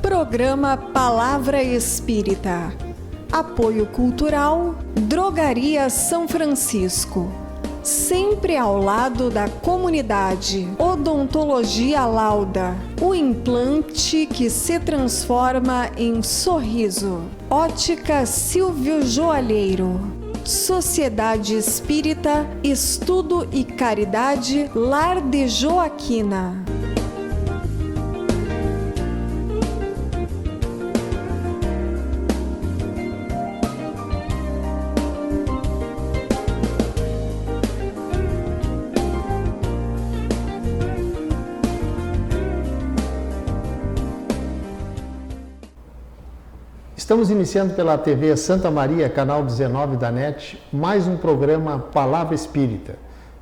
Programa Palavra Espírita. Apoio Cultural, Drogaria São Francisco. Sempre ao lado da comunidade. Odontologia Lauda. O implante que se transforma em sorriso. Ótica Silvio Joalheiro. Sociedade Espírita, Estudo e Caridade, Lar de Joaquina. Estamos iniciando pela TV Santa Maria, canal 19 da NET, mais um programa Palavra Espírita.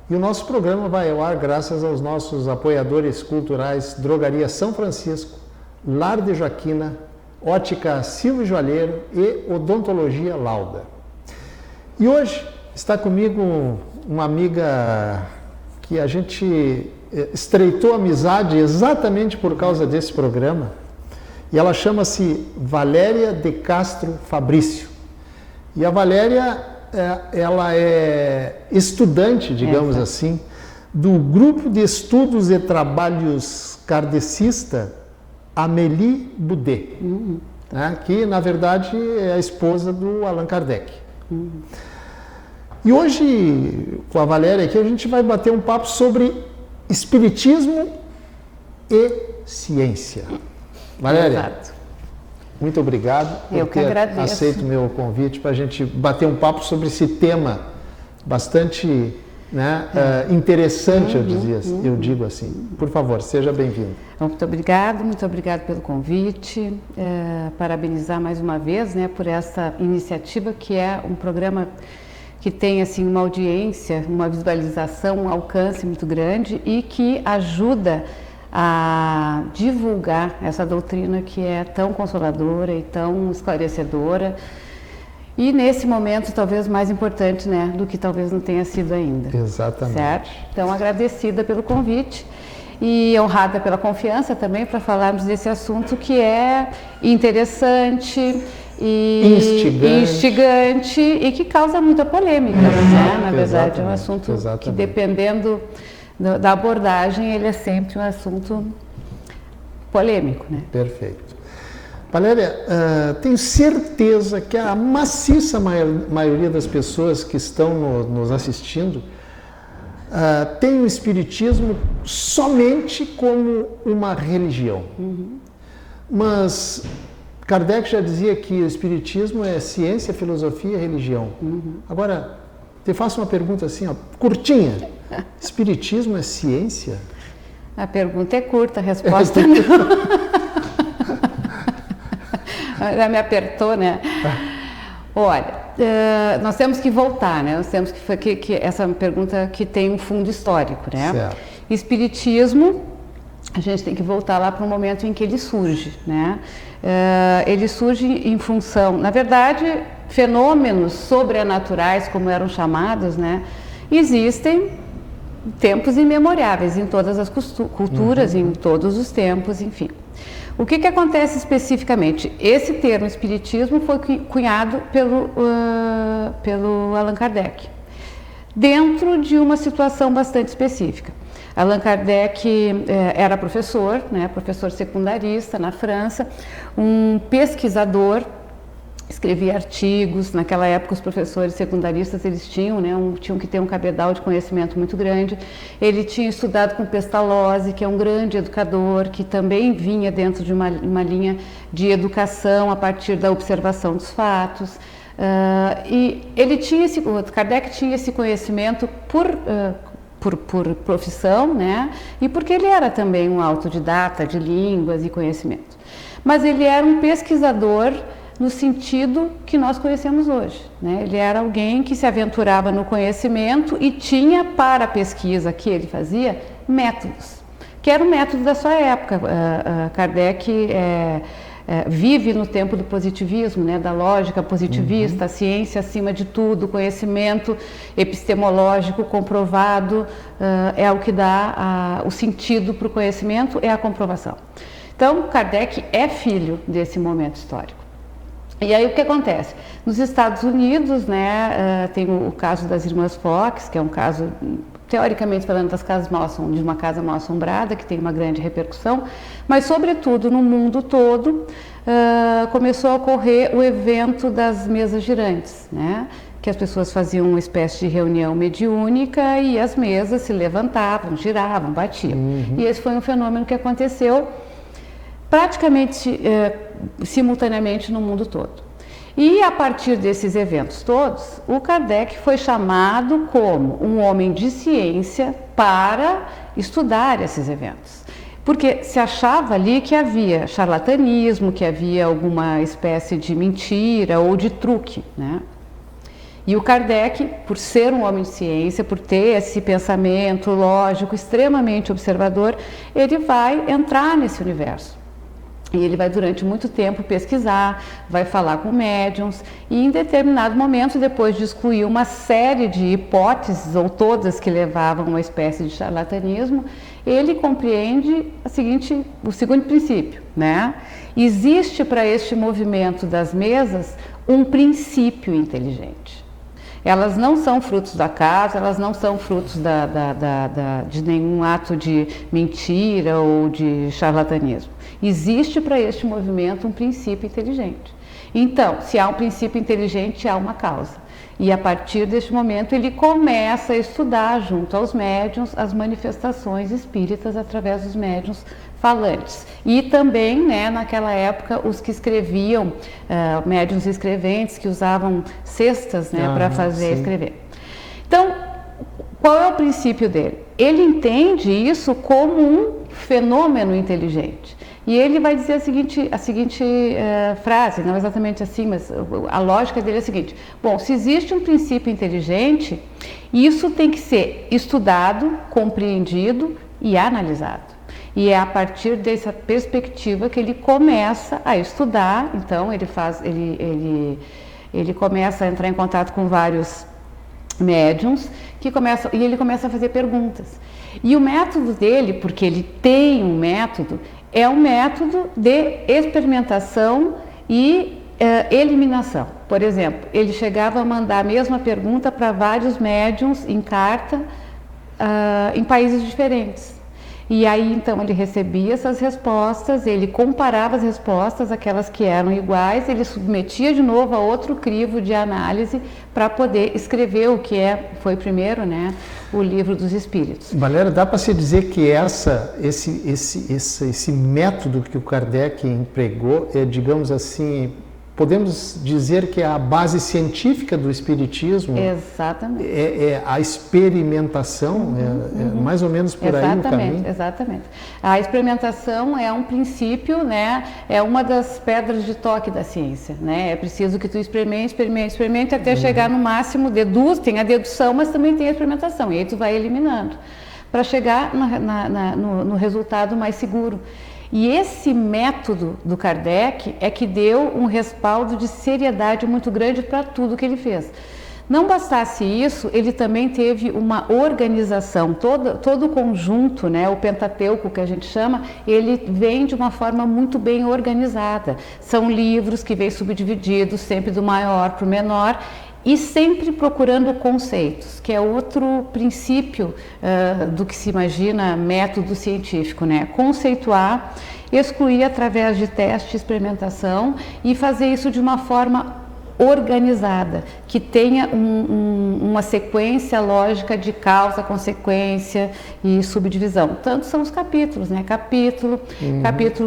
E o nosso programa vai ao ar graças aos nossos apoiadores culturais Drogaria São Francisco, Lar de Joaquina, Ótica Silvio Joalheiro e Odontologia Lauda. E hoje está comigo uma amiga que a gente estreitou amizade exatamente por causa desse programa. E ela chama-se Valéria de Castro Fabrício. E a Valéria, ela é estudante, digamos assim, do Grupo de Estudos e Trabalhos Kardecista Amélie Boudet, né, que, na verdade, é a esposa do Allan Kardec. E hoje, com a Valéria aqui, a gente vai bater um papo sobre espiritismo e ciência. Valéria, Exato. Muito obrigado por ter aceito o meu convite para a gente bater um papo sobre esse tema bastante interessante, eu digo assim. Por favor, seja bem-vindo. Muito obrigado pelo convite. Parabenizar mais uma vez, por essa iniciativa que é um programa que tem assim uma audiência, uma visualização, um alcance muito grande e que ajuda a divulgar essa doutrina que é tão consoladora e tão esclarecedora e nesse momento talvez mais importante, do que talvez não tenha sido ainda. Exatamente. Certo? Então agradecida pelo convite e honrada pela confiança também para falarmos desse assunto que é interessante e instigante e que causa muita polêmica, Na verdade é um assunto que dependendo da abordagem, ele é sempre um assunto polêmico, Perfeito. Valéria, tenho certeza que a maciça maioria das pessoas que estão nos assistindo tem o espiritismo somente como uma religião. Mas Kardec já dizia que o espiritismo é ciência, filosofia e religião. Agora, te faço uma pergunta assim, curtinha. Espiritismo é ciência? A pergunta é curta, a resposta não. Já me apertou, Olha, nós temos que voltar, Nós temos que essa pergunta que tem um fundo histórico, Certo. Espiritismo, a gente tem que voltar lá para o momento em que ele surge, Ele surge em função, na verdade, fenômenos sobrenaturais, como eram chamados, existem tempos imemoriáveis em todas as culturas, em todos os tempos, enfim. O que acontece especificamente? Esse termo espiritismo foi cunhado pelo Allan Kardec, dentro de uma situação bastante específica. Allan Kardec era professor, professor secundarista na França, um pesquisador, escrevia artigos. Naquela época os professores secundaristas eles tinham que ter um cabedal de conhecimento muito grande. Ele tinha estudado com Pestalozzi, que é um grande educador, que também vinha dentro de uma linha de educação a partir da observação dos fatos. E ele tinha Kardec tinha esse conhecimento por profissão, e porque ele era também um autodidata de línguas e conhecimento. Mas ele era um pesquisador no sentido que nós conhecemos hoje, Ele era alguém que se aventurava no conhecimento e tinha para a pesquisa que ele fazia métodos, que era o método da sua época. Kardec vive no tempo do positivismo, da lógica positivista, a ciência acima de tudo, o conhecimento epistemológico comprovado é o que dá o sentido para o conhecimento, é a comprovação. Então, Kardec é filho desse momento histórico. E aí o que acontece? Nos Estados Unidos, né, tem o caso das irmãs Fox, que é um caso, teoricamente falando, de uma casa mal assombrada, que tem uma grande repercussão, mas sobretudo no mundo todo começou a ocorrer o evento das mesas girantes, né, que as pessoas faziam uma espécie de reunião mediúnica e as mesas se levantavam, giravam, batiam. E esse foi um fenômeno que aconteceu praticamente simultaneamente no mundo todo. E a partir desses eventos todos, o Kardec foi chamado como um homem de ciência para estudar esses eventos. Porque se achava ali que havia charlatanismo, que havia alguma espécie de mentira ou de truque, né? E o Kardec, por ser um homem de ciência, por ter esse pensamento lógico, extremamente observador, ele vai entrar nesse universo. E ele vai durante muito tempo pesquisar, vai falar com médiums e em determinado momento, depois de excluir uma série de hipóteses ou todas que levavam a uma espécie de charlatanismo, ele compreende o seguinte princípio, né? Existe para este movimento das mesas um princípio inteligente. Elas não são frutos da acaso, elas não são frutos de nenhum ato de mentira ou de charlatanismo. Existe para este movimento um princípio inteligente. Então, se há um princípio inteligente, há uma causa. E a partir deste momento ele começa a estudar junto aos médiuns as manifestações espíritas através dos médiuns falantes. E também, né, naquela época, os que escreviam, médiuns escreventes que usavam cestas, né, para fazer escrever. Então, qual é o princípio dele? Ele entende isso como um fenômeno inteligente. E ele vai dizer a seguinte frase, não exatamente assim, mas a lógica dele é a seguinte: bom, se existe um princípio inteligente, isso tem que ser estudado, compreendido e analisado. E é a partir dessa perspectiva que ele começa a estudar. Então ele começa a entrar em contato com vários médiums e ele começa a fazer perguntas. E o método dele, porque ele tem um método, é um método de experimentação e eliminação. Por exemplo, ele chegava a mandar a mesma pergunta para vários médiums em carta em países diferentes. E aí, então, ele recebia essas respostas, ele comparava as respostas, aquelas que eram iguais, ele submetia de novo a outro crivo de análise para poder escrever o que foi primeiro, né, o Livro dos Espíritos. Valéria, dá para se dizer que esse método que o Kardec empregou é, digamos assim, podemos dizer que é a base científica do Espiritismo? Exatamente. É a experimentação, é mais ou menos por aí o caminho? Exatamente. A experimentação é um princípio, né? É uma das pedras de toque da ciência, né? É preciso que tu experimente até chegar no máximo, tem a dedução, mas também tem a experimentação, e aí tu vai eliminando, para chegar no resultado mais seguro. E esse método do Kardec é que deu um respaldo de seriedade muito grande para tudo que ele fez. Não bastasse isso, ele também teve uma organização, todo o conjunto, né, o Pentateuco que a gente chama, ele vem de uma forma muito bem organizada. São livros que vêm subdivididos, sempre do maior para o menor, e sempre procurando conceitos, que é outro princípio do que se imagina método científico, né? Conceituar, excluir através de teste e experimentação e fazer isso de uma forma organizada, que tenha uma sequência lógica de causa, consequência e subdivisão. Tanto são os capítulos, né? Capítulo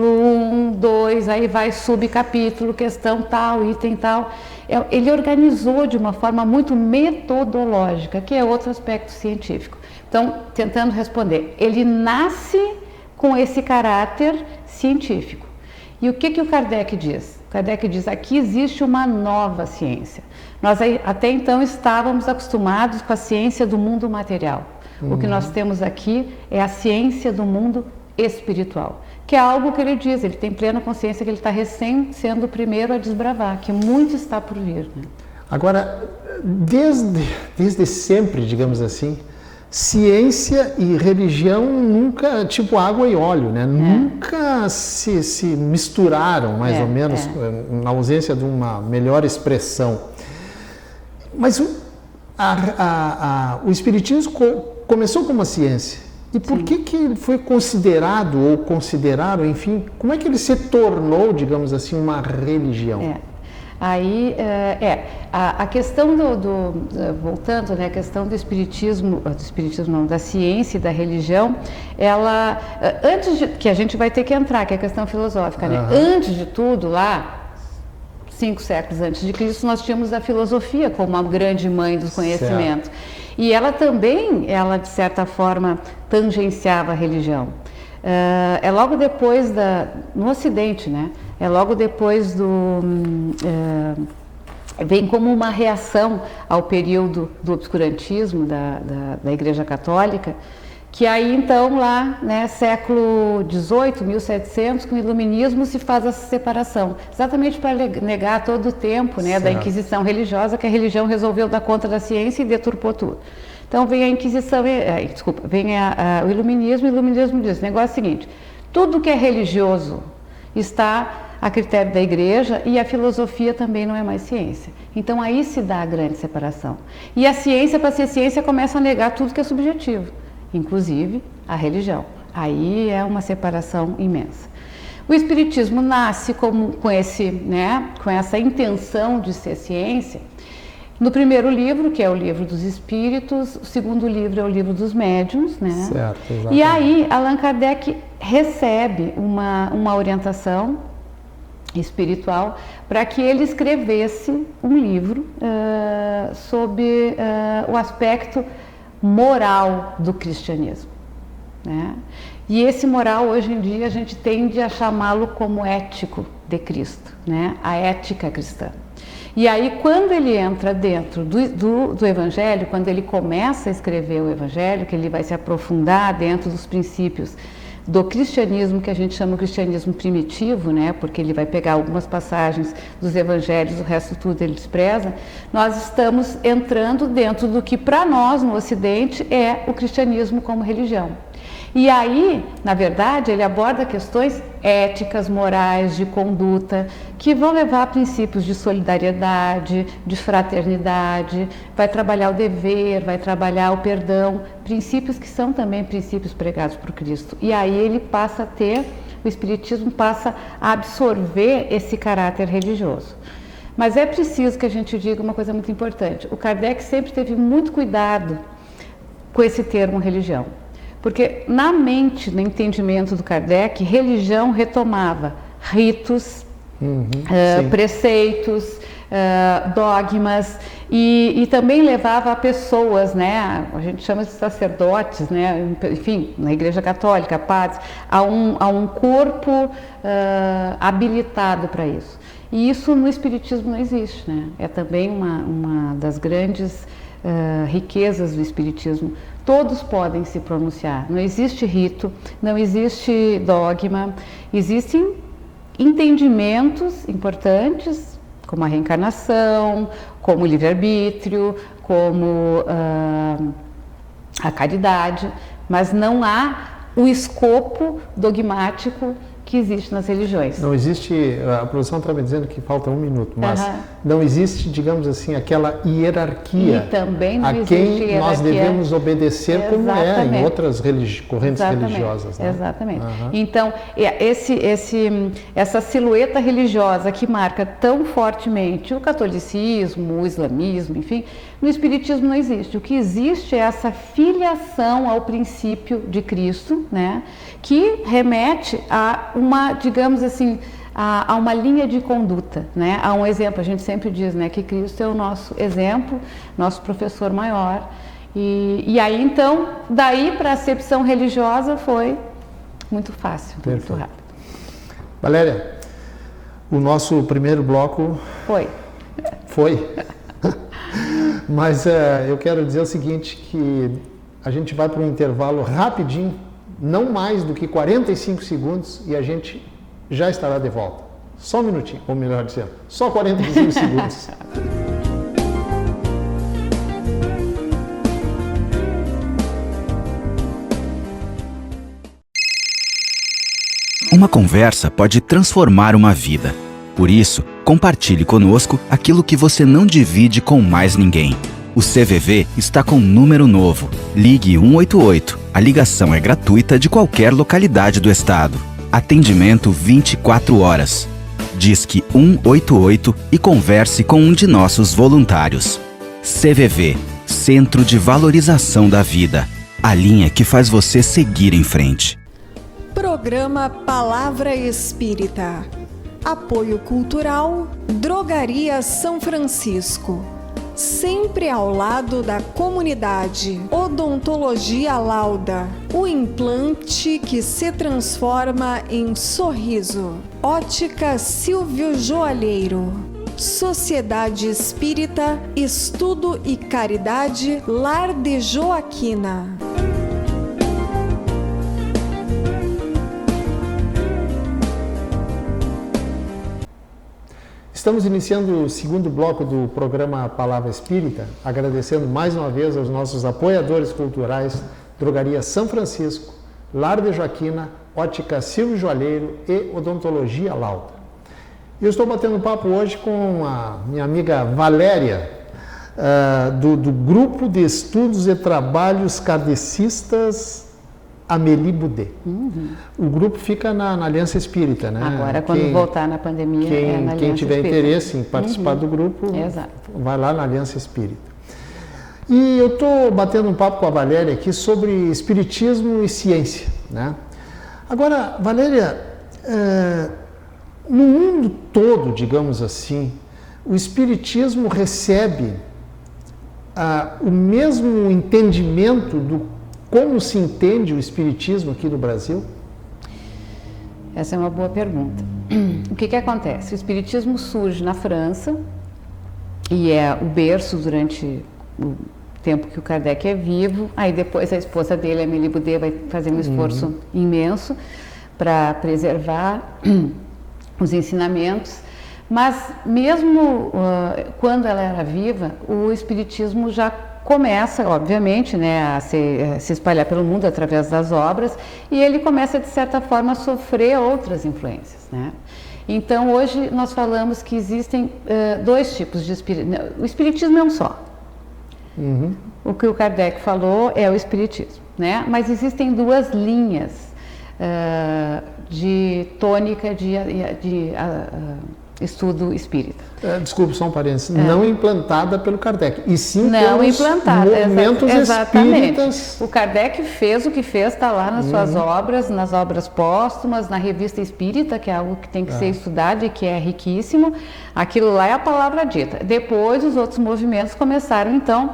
1, 2, aí vai subcapítulo, questão tal, item tal. Ele organizou de uma forma muito metodológica, que é outro aspecto científico. Então, tentando responder, ele nasce com esse caráter científico. E o que o Kardec diz? O Kardec diz, aqui existe uma nova ciência. Nós até então estávamos acostumados com a ciência do mundo material. O que nós temos aqui é a ciência do mundo espiritual, que é algo que ele diz, ele tem plena consciência que ele está recém sendo o primeiro a desbravar, que muito está por vir. Né? Agora, desde sempre, digamos assim, ciência e religião nunca, tipo água e óleo, né? Nunca se misturaram, mais ou menos, na ausência de uma melhor expressão. Mas o Espiritismo começou como uma ciência. E por que ele foi considerado, ou consideraram, enfim, como é que ele se tornou, digamos assim, uma religião? Aí, a questão voltando, né, a questão do espiritismo não, da ciência e da religião, ela, que a gente vai ter que entrar, que é a questão filosófica, né? Antes de tudo, lá, 5 séculos antes de Cristo, nós tínhamos a filosofia como a grande mãe do conhecimento. Certo. E ela também, de certa forma, tangenciava a religião. É logo depois no Ocidente, né? É logo depois vem como uma reação ao período do obscurantismo da Igreja Católica, que aí então lá, né, século XVIII, 1700, com o Iluminismo se faz essa separação, exatamente para negar todo o tempo, né, da Inquisição religiosa, que a religião resolveu dar conta da ciência e deturpou tudo. Então vem a Inquisição, vem o Iluminismo, e o Iluminismo diz, o negócio é o seguinte, tudo que é religioso está a critério da Igreja e a filosofia também não é mais ciência. Então aí se dá a grande separação. E a ciência, para ser ciência, começa a negar tudo que é subjetivo, inclusive a religião. Aí é uma separação imensa. O Espiritismo nasce com essa intenção de ser ciência. No primeiro livro, que é o Livro dos Espíritos, o segundo livro é o Livro dos Médiuns, né? Certo, exatamente. E aí Allan Kardec recebe uma orientação espiritual para que ele escrevesse um livro sobre o aspecto moral do cristianismo, né? E esse moral, hoje em dia, a gente tende a chamá-lo como ético de Cristo, né? A ética cristã. E aí, quando ele entra dentro do Evangelho, quando ele começa a escrever o Evangelho, que ele vai se aprofundar dentro dos princípios do cristianismo, que a gente chama de cristianismo primitivo, né? Porque ele vai pegar algumas passagens dos Evangelhos, o resto tudo ele despreza, nós estamos entrando dentro do que para nós, no Ocidente, é o cristianismo como religião. E aí, na verdade, ele aborda questões éticas, morais, de conduta, que vão levar a princípios de solidariedade, de fraternidade, vai trabalhar o dever, vai trabalhar o perdão, princípios que são também princípios pregados por Cristo. E aí ele passa a o Espiritismo passa a absorver esse caráter religioso. Mas é preciso que a gente diga uma coisa muito importante. O Kardec sempre teve muito cuidado com esse termo religião. Porque na mente, no entendimento do Kardec, religião retomava ritos, preceitos, dogmas e também levava a pessoas, né? A gente chama de sacerdotes, né? Enfim, na Igreja Católica, padres, a um corpo habilitado para isso. E isso no Espiritismo não existe, né? É também uma das grandes riquezas do Espiritismo. Todos podem se pronunciar, não existe rito, não existe dogma, existem entendimentos importantes, como a reencarnação, como o livre-arbítrio, como a caridade, mas não há o escopo dogmático que existe nas religiões. Não existe, a produção está me dizendo que falta 1 minuto, mas não existe, digamos assim, aquela hierarquia e também não a quem nós devemos obedecer, como é em outras correntes religiosas. Né? Exatamente. Então, essa silhueta religiosa que marca tão fortemente o catolicismo, o islamismo, enfim, no Espiritismo não existe. O que existe é essa filiação ao princípio de Cristo, né, que remete a uma, digamos assim, a uma linha de conduta, né, a um exemplo. A gente sempre diz, né, que Cristo é o nosso exemplo, nosso professor maior. E aí, então, daí para a acepção religiosa foi muito fácil, muito rápido. Valéria, o nosso primeiro bloco... Foi. Mas eu quero dizer o seguinte, que a gente vai para um intervalo rapidinho, não mais do que 45 segundos, e a gente já estará de volta. Só um minutinho, ou melhor dizendo, só 45 segundos. Uma conversa pode transformar uma vida. Por isso, compartilhe conosco aquilo que você não divide com mais ninguém. O CVV está com um número novo. Ligue 188. A ligação é gratuita de qualquer localidade do estado. Atendimento 24 horas. Disque 188 e converse com um de nossos voluntários. CVV, Centro de Valorização da Vida. A linha que faz você seguir em frente. Programa Palavra Espírita. Apoio Cultural, Drogaria São Francisco. Sempre ao lado da comunidade. Odontologia Lauda. O implante que se transforma em sorriso. Ótica Silvio Joalheiro. Sociedade Espírita, Estudo e Caridade, Lar de Joaquina. Estamos iniciando o segundo bloco do programa Palavra Espírita, agradecendo mais uma vez aos nossos apoiadores culturais, Drogaria São Francisco, Lar de Joaquina, Ótica Silvio Joalheiro e Odontologia Lauda. Eu estou batendo papo hoje com a minha amiga Valéria, do Grupo de Estudos e Trabalhos Kardecistas Amélie Boudet. O grupo fica na Aliança Espírita, né? Agora, quando voltar na pandemia, é na Aliança Quem tiver Espírita. interesse em participar do grupo, Exato. vai lá na Aliança Espírita. E eu estou batendo um papo com a Valéria aqui sobre espiritismo e ciência, né? Agora, Valéria, no mundo todo, digamos assim, o espiritismo recebe o mesmo entendimento do como se entende o espiritismo aqui no Brasil? Essa é uma boa pergunta. O que acontece? O espiritismo surge na França e é o berço durante o tempo que o Kardec é vivo. Aí depois a esposa dele, a Amélie Boudet, vai fazer um esforço imenso para preservar os ensinamentos. Mas mesmo quando ela era viva, o espiritismo já começa, obviamente, né, a se espalhar pelo mundo através das obras, e ele começa, de certa forma, a sofrer outras influências, né? Então, hoje nós falamos que existem dois tipos de espiritismo. O espiritismo é um só. O que o Kardec falou é o espiritismo, né? Mas existem duas linhas de tônica de estudo espírita. Desculpe, só um parênteses. Não implantada pelo Kardec, e sim não pelos implantada, movimentos espíritas. O Kardec fez o que fez, está lá nas suas obras, nas obras póstumas, na Revista Espírita, que é algo que tem que ser estudado e que é riquíssimo. Aquilo lá é a palavra dita. Depois, os outros movimentos começaram, então,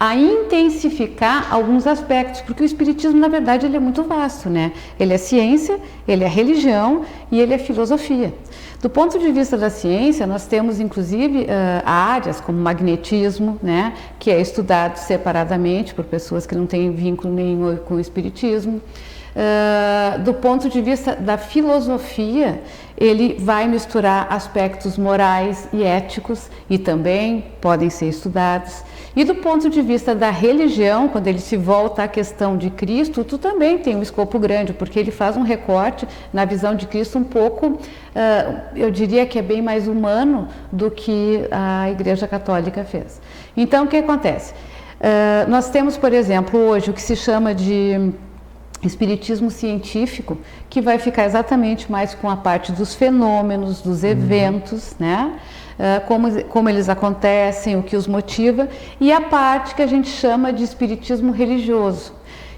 a intensificar alguns aspectos, porque o espiritismo, na verdade, ele é muito vasto, né? Ele é ciência, ele é religião e ele é filosofia. Do ponto de vista da ciência, nós temos, inclusive, áreas como magnetismo, né, que é estudado separadamente por pessoas que não têm vínculo nenhum com o espiritismo. Do ponto de vista da filosofia, ele vai misturar aspectos morais e éticos e também podem ser estudados. E do ponto de vista da religião, quando ele se volta à questão de Cristo, tu também tem um escopo grande, porque ele faz um recorte na visão de Cristo um pouco, eu diria que é bem mais humano do que a Igreja Católica fez. Então, o que acontece? Nós temos, por exemplo, hoje o que se chama de espiritismo científico, que vai ficar exatamente mais com a parte dos fenômenos, dos eventos, né? Como eles acontecem, o que os motiva, e a parte que a gente chama de espiritismo religioso,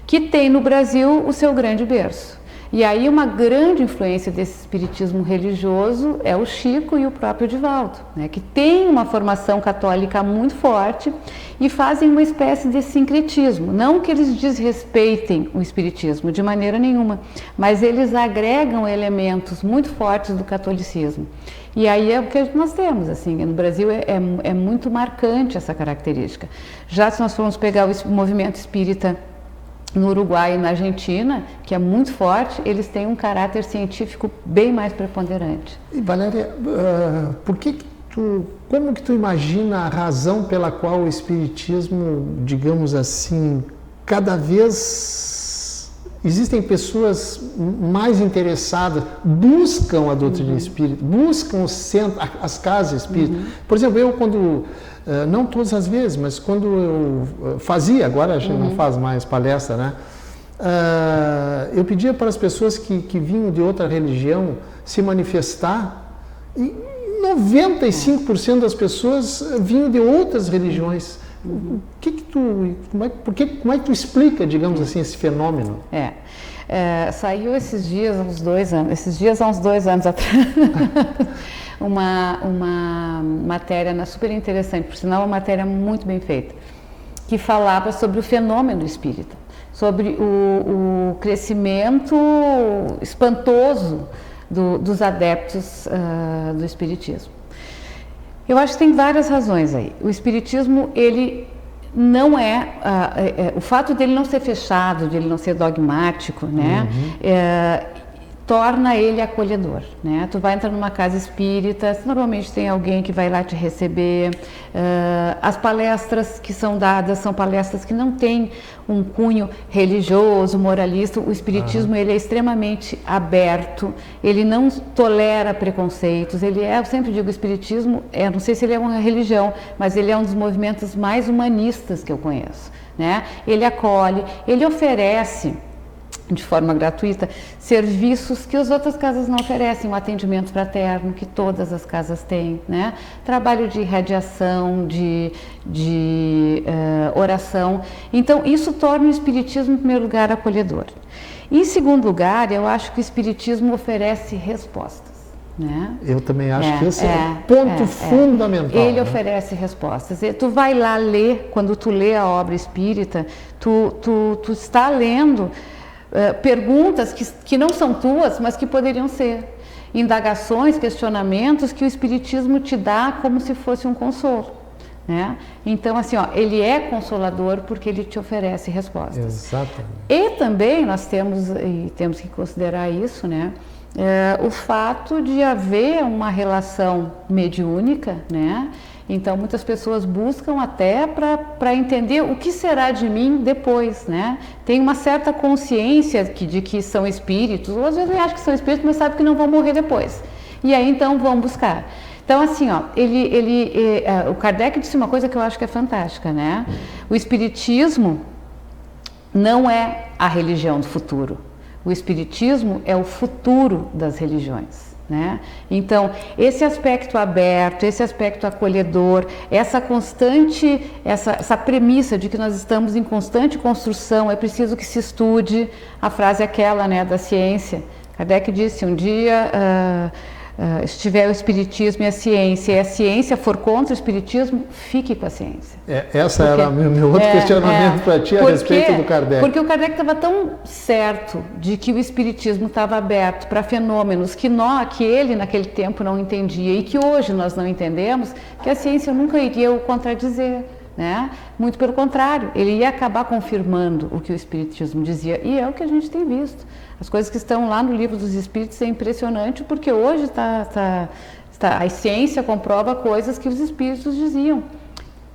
que tem no Brasil o seu grande berço. E aí uma grande influência desse espiritismo religioso é o Chico e o próprio Divaldo, né, que tem uma formação católica muito forte e fazem uma espécie de sincretismo. Não que eles desrespeitem o espiritismo de maneira nenhuma, mas eles agregam elementos muito fortes do catolicismo. E aí é o que nós temos, assim, no Brasil é muito marcante essa característica. Já se nós formos pegar o movimento espírita no Uruguai e na Argentina, que é muito forte, eles têm um caráter científico bem mais preponderante. E Valéria, como que tu imagina a razão pela qual o espiritismo, digamos assim, cada vez existem pessoas mais interessadas, buscam a doutrina espírita, buscam o centro, as casas espíritas. Por exemplo, eu quando, não todas as vezes, mas quando eu fazia, agora a gente não faz mais palestra, né? Eu pedia para as pessoas que vinham de outra religião se manifestar, e 95% das pessoas vinham de outras religiões. Como é que tu explica, digamos assim, esse fenômeno? Saiu esses dias, há uns 2 anos atrás, uma matéria super interessante, por sinal uma matéria muito bem feita, que falava sobre o fenômeno espírita, sobre o crescimento espantoso dos adeptos do espiritismo. Eu acho que tem várias razões aí. O espiritismo, ele não o fato dele não ser fechado, de ele não ser dogmático, né, torna ele acolhedor, né? Tu vai entrar numa casa espírita, normalmente tem alguém que vai lá te receber. As palestras que são dadas são palestras que não têm um cunho religioso, moralista. O espiritismo ele é extremamente aberto, ele não tolera preconceitos. Eu sempre digo, o espiritismo não sei se ele é uma religião, mas ele é um dos movimentos mais humanistas que eu conheço, né? Ele acolhe, ele oferece de forma gratuita serviços que as outras casas não oferecem, um atendimento fraterno que todas as casas têm, né? Trabalho de radiação, de oração. Então isso torna o espiritismo, em primeiro lugar, acolhedor. Em segundo lugar, eu acho que o espiritismo oferece respostas, né? Eu também acho que esse é um ponto fundamental. Ele oferece respostas. Tu vai lá ler, quando tu lê a obra espírita, tu está lendo perguntas que não são tuas, mas que poderiam ser. Indagações, questionamentos que o espiritismo te dá como se fosse um consolo, né? Então, assim, ele é consolador porque ele te oferece respostas. Exatamente. E também nós temos que considerar isso, né? O fato de haver uma relação mediúnica, né? Então, muitas pessoas buscam até para entender o que será de mim depois, né? Tem uma certa consciência de que são espíritos, ou às vezes acham que são espíritos, mas sabem que não vão morrer depois. E aí, então, vão buscar. Então, assim, o Kardec disse uma coisa que eu acho que é fantástica, né? O espiritismo não é a religião do futuro. O espiritismo é o futuro das religiões, né? Então, esse aspecto aberto, esse aspecto acolhedor, essa constante, essa premissa de que nós estamos em constante construção, é preciso que se estude. A frase é aquela, né, da ciência. Kardec disse um dia, estiver o espiritismo e a ciência for contra o espiritismo, fique com a ciência. Essa era o meu outro questionamento para ti a respeito do Kardec. Porque o Kardec estava tão certo de que o espiritismo estava aberto para fenômenos que ele naquele tempo não entendia e que hoje nós não entendemos, que a ciência nunca iria o contradizer, né? Muito pelo contrário, ele ia acabar confirmando o que o espiritismo dizia, e é o que a gente tem visto. As coisas que estão lá no Livro dos Espíritos é impressionante, porque hoje a ciência comprova coisas que os espíritos diziam,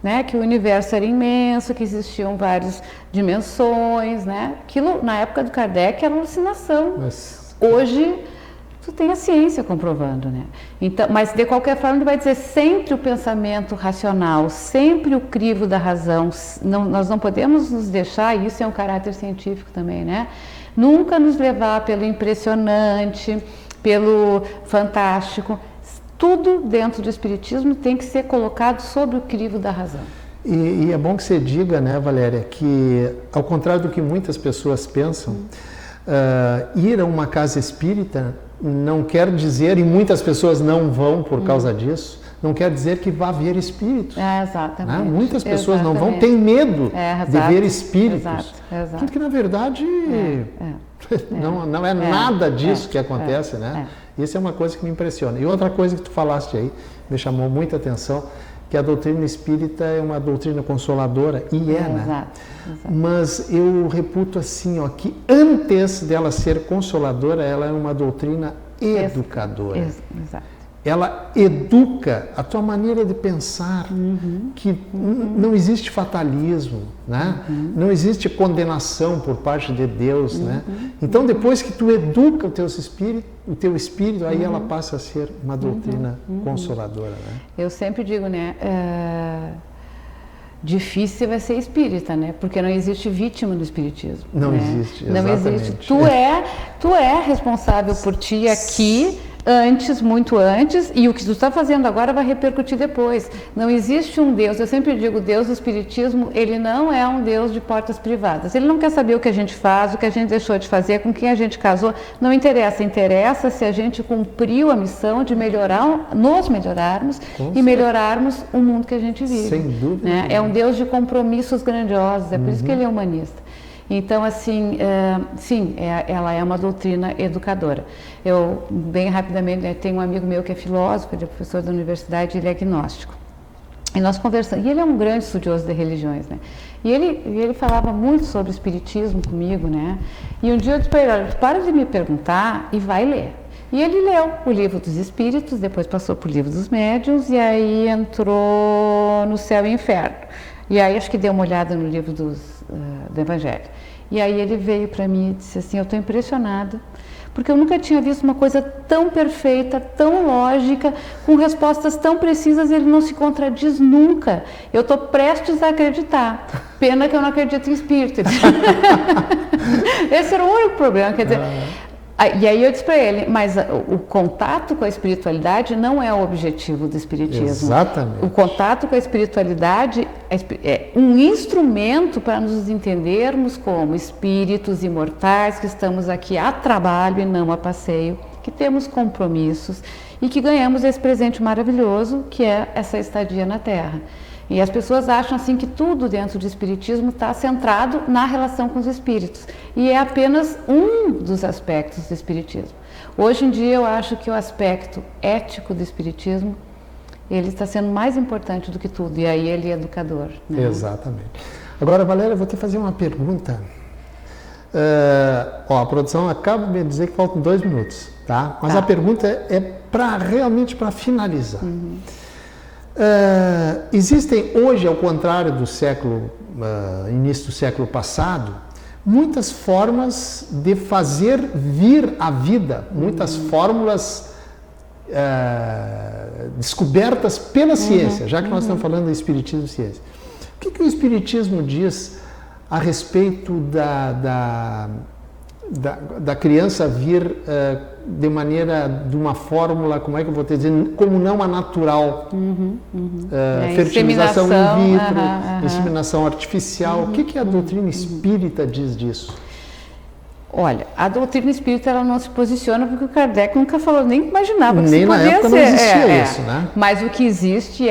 né? Que o universo era imenso, que existiam várias dimensões, né? Aquilo na época do Kardec era alucinação. Hoje tu tem a ciência comprovando, né? Então, mas de qualquer forma ele vai dizer sempre o pensamento racional, sempre o crivo da razão. Nós não podemos nos deixar, e isso é um caráter científico também, né? Nunca nos levar pelo impressionante, pelo fantástico. Tudo dentro do espiritismo tem que ser colocado sob o crivo da razão. E é bom que você diga, né, Valéria, que ao contrário do que muitas pessoas pensam, ir a uma casa espírita não quer dizer, e muitas pessoas não vão por causa disso, não quer dizer que vá ver espíritos. Exatamente. Né? Muitas pessoas não vão, têm medo de ver espíritos. Exato. Porque, na verdade, não é nada disso que acontece, né? Isso é uma coisa que me impressiona. E outra coisa que tu falaste aí, me chamou muita atenção, que a doutrina espírita é uma doutrina consoladora, e né? Exato. Mas eu reputo assim, que antes dela ser consoladora, ela é uma doutrina educadora. Exato. ela educa a tua maneira de pensar, que não existe fatalismo, né? Não existe condenação por parte de Deus, né? Então, depois que tu educa o teu espírito, aí ela passa a ser uma doutrina consoladora, né? Eu sempre digo, né? Difícil vai ser espírita, né? Porque não existe vítima do espiritismo. Não né? existe, Não exatamente. existe. Tu é responsável por ti aqui, antes, muito antes, e o que tu está fazendo agora vai repercutir depois. Não existe um Deus, eu sempre digo, o Deus do Espiritismo, ele não é um Deus de portas privadas. Ele não quer saber o que a gente faz, o que a gente deixou de fazer, com quem a gente casou, não interessa. Interessa se a gente cumpriu a missão de melhorar, nos melhorarmos e melhorarmos o mundo que a gente vive. Sem dúvida. Né? É um Deus de compromissos grandiosos, é por isso que ele é humanista. Então, assim, sim, ela é uma doutrina educadora. Eu, bem rapidamente, tenho um amigo meu que é filósofo, ele é professor da universidade, ele é agnóstico. E nós conversamos, e ele é um grande estudioso de religiões, né? E ele falava muito sobre espiritismo comigo, né? E um dia eu disse para ele, olha, para de me perguntar e vai ler. E ele leu o Livro dos Espíritos, depois passou para o Livro dos Médiuns, e aí entrou no Céu e Inferno. E aí acho que deu uma olhada no livro do Evangelho. E aí ele veio para mim e disse assim, eu estou impressionada, porque eu nunca tinha visto uma coisa tão perfeita, tão lógica, com respostas tão precisas, ele não se contradiz nunca. Eu estou prestes a acreditar. Pena que eu não acredito em espírito. Esse era o único problema, quer dizer... E aí eu disse para ele, mas o contato com a espiritualidade não é o objetivo do espiritismo. Exatamente. O contato com a espiritualidade é um instrumento para nos entendermos como espíritos imortais, que estamos aqui a trabalho e não a passeio, que temos compromissos e que ganhamos esse presente maravilhoso que é essa estadia na Terra. E as pessoas acham assim que tudo dentro do espiritismo está centrado na relação com os espíritos. E é apenas um dos aspectos do espiritismo. Hoje em dia eu acho que o aspecto ético do espiritismo, ele está sendo mais importante do que tudo. E aí ele é educador. Né? Exatamente. Agora, Valéria, eu vou te fazer uma pergunta. A produção acaba de dizer que faltam 2 minutos, tá? Mas a pergunta é realmente para finalizar. Existem hoje, ao contrário do início do século passado, muitas formas de fazer vir a vida, muitas fórmulas descobertas pela ciência, já que nós estamos falando de espiritismo e ciência. O que o espiritismo diz a respeito da criança vir de uma fórmula, como é que eu vou te dizer, como não a natural, fertilização in vitro, inseminação artificial. O que a doutrina espírita diz disso? Olha, a doutrina espírita ela não se posiciona porque o Kardec nunca falou, nem imaginava que nem isso na podia época ser. não existia isso, né? Mas o que existe, e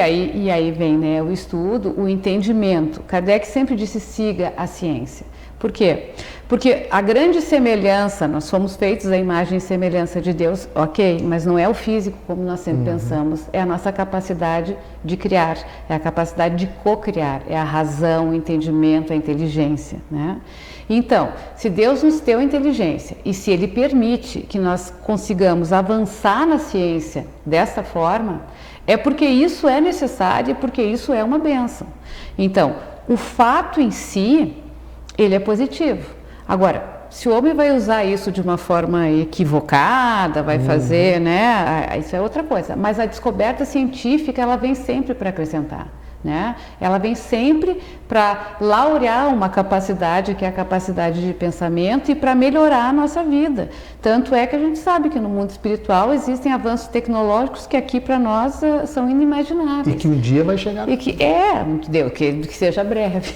aí vem, né, o estudo, o entendimento. Kardec sempre disse, siga a ciência. Por quê? Porque a grande semelhança, nós somos feitos à imagem e semelhança de Deus, ok, mas não é o físico como nós sempre pensamos, é a nossa capacidade de criar, é a capacidade de co-criar, é a razão, o entendimento, a inteligência, né? Então, se Deus nos deu inteligência e se Ele permite que nós consigamos avançar na ciência dessa forma, é porque isso é necessário e porque isso é uma bênção. Então, o fato em si, ele é positivo. Agora, se o homem vai usar isso de uma forma equivocada, vai fazer, né? Isso é outra coisa. Mas a descoberta científica, ela vem sempre para acrescentar, né? Ela vem sempre para laurear uma capacidade, que é a capacidade de pensamento, e para melhorar a nossa vida. Tanto é que a gente sabe que no mundo espiritual existem avanços tecnológicos que aqui para nós são inimagináveis. E que um dia vai chegar. E que que seja breve.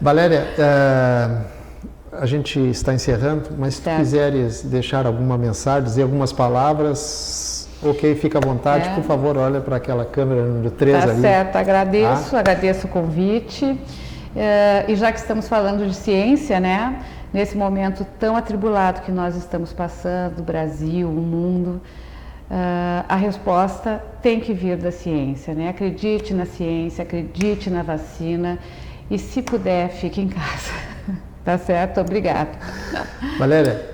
Valéria, a gente está encerrando, mas se tu quiseres deixar alguma mensagem, dizer algumas palavras, ok, fica à vontade, por favor, olha para aquela câmera número 3 ali. Tá certo, agradeço o convite. E já que estamos falando de ciência, né, nesse momento tão atribulado que nós estamos passando, o Brasil, o mundo, a resposta tem que vir da ciência, né? Acredite na ciência, acredite na vacina. E se puder, fique em casa. Tá certo? Obrigada. Valéria,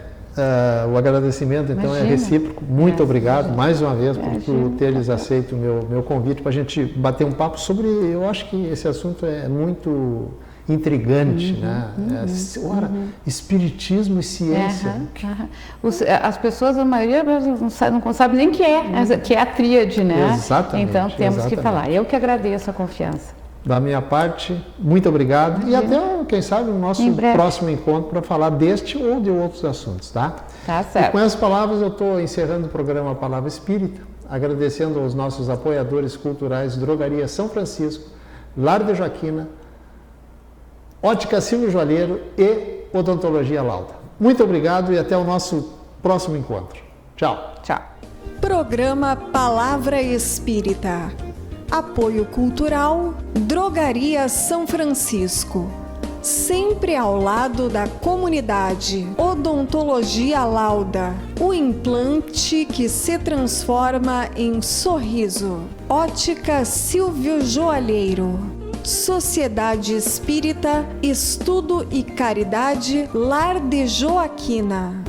O agradecimento, então, Imagina. é recíproco. Muito obrigado, mais uma vez, por Imagina. tu teres aceito o meu convite para a gente bater um papo sobre... Eu acho que esse assunto é muito intrigante, né? Ora, espiritismo e ciência. As pessoas, a maioria, não sabe nem que é a tríade, né? Exatamente. Então, temos que exatamente. falar. Eu que agradeço a confiança. Da minha parte, muito obrigado. E até, quem sabe, o nosso Em breve. próximo encontro para falar deste ou de outros assuntos, tá? Tá E certo. com essas palavras eu estou encerrando o programa Palavra Espírita, agradecendo aos nossos apoiadores culturais Drogaria São Francisco, Lar de Joaquina, Ótica Silvio Joalheiro e Odontologia Lauda. Muito obrigado e até o nosso próximo encontro. Tchau. Tchau. Programa Palavra Espírita. Apoio Cultural Drogaria São Francisco. Sempre ao lado da comunidade. Odontologia Lauda. O implante que se transforma em sorriso. Ótica Silvio Joalheiro. Sociedade Espírita, Estudo e Caridade Lar de Joaquina.